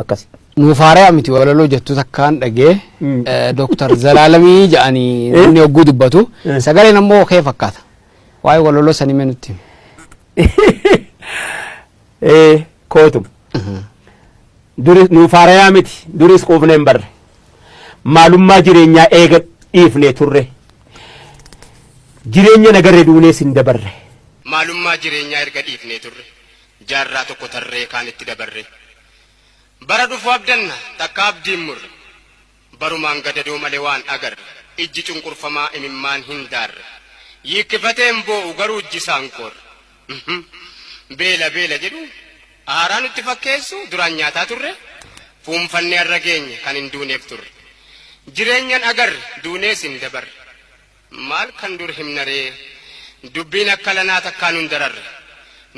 akkas nuufaaree amiti walaloo jettu takkaan dhagee Dr. Zalaalamii jedhanii inni hogguu dubbatu sagaleen ammoo kee fakkaata waa'ee walaloo sanii mee nutti kootum nuufaaree amiti duris quufnee hin barre maalummaa jireenyaa eega dhiifnee turre jireenya nagarre duunees hin dabarre maalummaa jireenyaa erga dhiifnee turre jaarraa tokko tarree kaanitti dabarre bara dhufu abdanna takka abdiin murre barumaan gadadoo malee waan agarre ijji cunqurfamaa imimmaan hin daarre yiikkifateen boo'u garuu ijjisaan qorre beela beela jedhu aaraa nutti fakkeessu duraan nyaataa turre fuunfannee har'a geenye kan hin duuneef turre jireenyan agarre duunees hin dabarre maal kan dur himnaree dubbiin akka lanaa takkaan nun dararre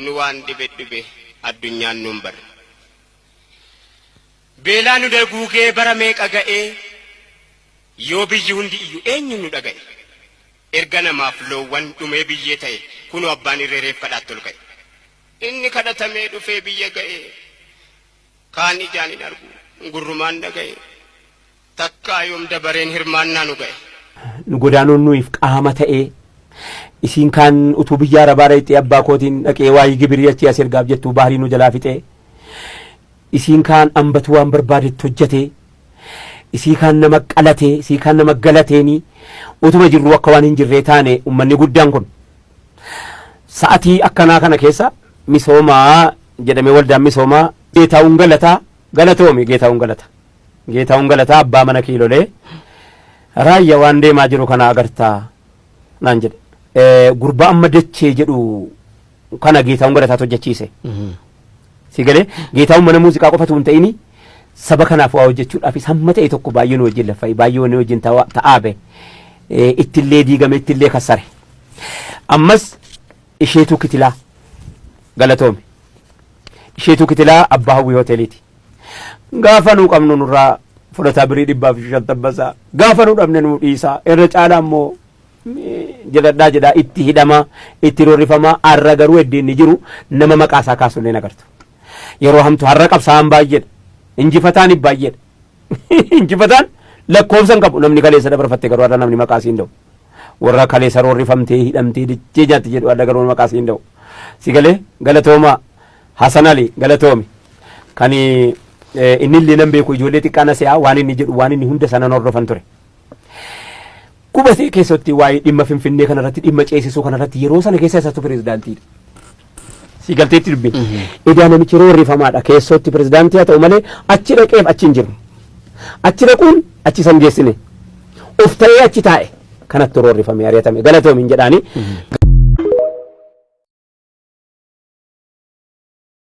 nu waan dhibe addunyaan nun barre beelaa nu daguugee bara meeqa ga'ee yoo biyyi hundi iyyu eenyu nu dhaga'e erga namaaf loowwan dhumee biyyee ta'e kunu abbaan irreereef kadhaatti ol ka'e inni kadhatamee dhufee biyya ga'e kaan ijaan hin argu gurrumaan dhaga'e takkaa yoom dabareen hirmaannaa nu ga'e nu godaanuun nuuf qaama ta'ee isiin kaan utuu biyya arabaara itti abbaa kootiin dhaqee waa'ee gibirii achi as ergaaf jettuu baarii nu jalaa fixee isiin kaan ambatu waan barbaadetti hojjate isii kaan nama qalate isii kaan nama galateeni utuma jirru akka waan hin jirree taane ummanni guddaan kun sa'atii akkanaa kana keessa misoomaa jedhamee waldaan misoomaa geetaa'uun galataa galatoomi geetaa'uun galataa abbaa mana kiilolee raayya waan deemaa jiru kana agartaa naan jedhe gurbaa amma dachee jedhu kana geetaa'uun galataatu hojjechiise si galee geetaa'uun mana muuziqaa qofatu hin ta'ini saba kanaaf waa hojjechuudhaafis hamma ta'e tokko baay'ee nu wajjin laffa'e baay'ee nu wajjin ta'aabe ittillee diigame ittillee kassare ammas isheetu kitilaa galatoome isheetu kitilaa abbaa hawwii hoteeliiti gaafa nuu qabnu nurraa fudhataa birii 150 gaafa nuu dhabne nuu dhiisaa irra caalaa ammoo jedhaa itti hidhamaa itti roorrifamaa har'a garuu heddiinni jiru nama maqaasaa kaasullee nagartu yeroo hamtu har'a qabsaa'aan baay'eedha injifataan baay'eedha injifataan lakkoofsan qabu namni kaleessa dabarfatte garuu har'a namni maqaasii hin da'u warra kaleessa roorrifamtee hidhamtee dichee nyaatti jedhu har'a garuu maqaasii hin da'u si galee galatoomaa Hasan Ali galatoomi kan inni illee nan beeku ijoollee xiqqaana se'aa waan inni jedhu waan inni hunda sana hordofan ture qubatee keessatti waa'ee dhimma finfinnee kanarratti dhimma ceesisuu kanarratti yeroo sana keessa isaatu pirezidaantiidha si galteetti dubbi edaa namichi roorrifamaadha keessatti pirezidaantii haa ta'u malee achi dhaqeef achi hin jiru achi dhaquun achi san geessine of ta'ee achi taa'e kanatti roorrifame ari'atame galatoomi hin jedhaani